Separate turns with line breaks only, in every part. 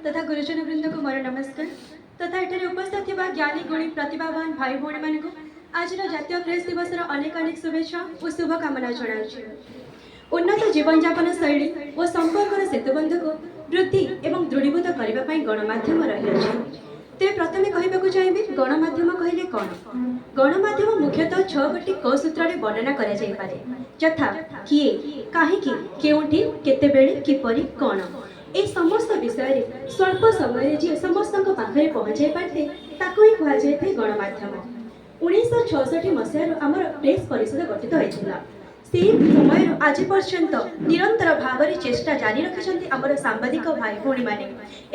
तथा गुरुजन वृंद को मोर नमस्कार तथा एठारे उपस्थित थिबा ज्ञानी गुणी प्रतिभावान भाई भौणी मानकु आज जातीय प्रेस दिवस अनेक अनेक शुभेच्छा और शुभकामना जनाऊँ। उन्नत जीवन यापन शैली और संपर्क सेतुबंध को वृद्धि एवं दृढ़ीभूत करने गणमाध्यम रही। ते प्रथमे कहवाक चाहिए गणमाध्यम कहले कौन। गणमाध्यम मुख्यतः 6 गोटी क सूत्र वर्णना करा जाय पारे, यथा किए, काहेकि, केउठी, केतेबेले, किपरि, कौन। ए समस्त विषय स्वल्प समय जी समस्त पाखे पहुँचाई पारे ताकू ही कह जाए गणमाध्यम। 1966 मसीह आमर प्रेस परिषद गठित होता। से समय आज पर्यंत निरंतर भाव में चेष्टा जारी रखिंट आमर सांबादिक भाई भौणी मैंने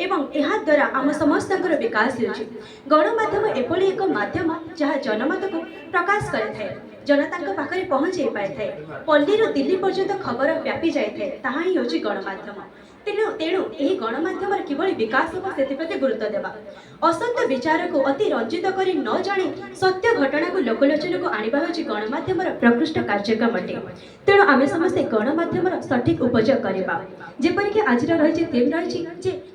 एवं यह द्वारा आम समस्त विकास होगी। गणमाध्यम एभली एक माध्यम जहाँ जनमत को प्रकाश करें, जनता पाखे पहुँचाई पारे, पल्ली दिल्ली पर्यंत खबर व्यापी जाए ताहा ही होची गणमाध्यम। तेणु यही गणमाध्यम किभली विकास हो से गुरुत्व देवा, असत्य विचार को अति रंजित करी न जाने सत्य घटना को लोकलोचन को आनिबा होची गणमाध्यम प्रकृष्ट कार्यक्रम अटे। तेणु आमे समस्ते गणमाध्यम सठिक उपयोग करवा। जेपरिक आज रही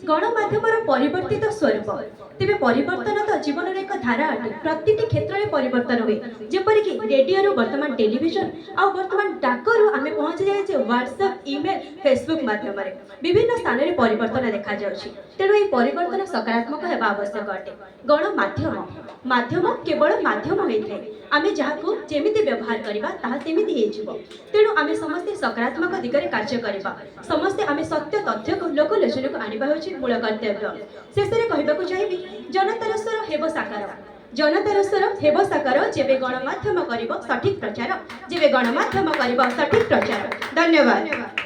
गणमाध्यम परिवर्तित स्वरूप, तेरे परिवर्तन तो जीवन एक धारा अटे। प्रति क्षेत्र में परिवर्तन हुए, जेपरिक रेडियो वर्तमान टेलीविजन आ वर्तमान डाकरू आमे पहुँची जाए व्हाट्सएप, ईमेल, फेसबुक माध्यम विभिन्न स्थान में परिवर्तन देखा जाउछि। तेणु ये परिवर्तन सकारात्मक हेबा आवश्यक अटे। गणमाध्यम माध्यम केवल माध्यम होइथे, आमे जहाको जेमिति व्यवहार करबा ताहा सेमिति हेजिवो। तेणु आमे समस्ते सकारात्मक दिगरे कार्य करबा, समस्ते आमे सत्य तथ्य को लोकलोचन को आनिबा होछि मूल कर्तव्य। शेषरे कहबाकू चाहिबी जनतार स्वर हेबो साकार, जनतार स्वर हेबो साकार जेबे गणमाध्यम करिबो सठिक प्रचार, जेबे गणमाध्यम करिबो सठिक प्रचार। धन्यवाद।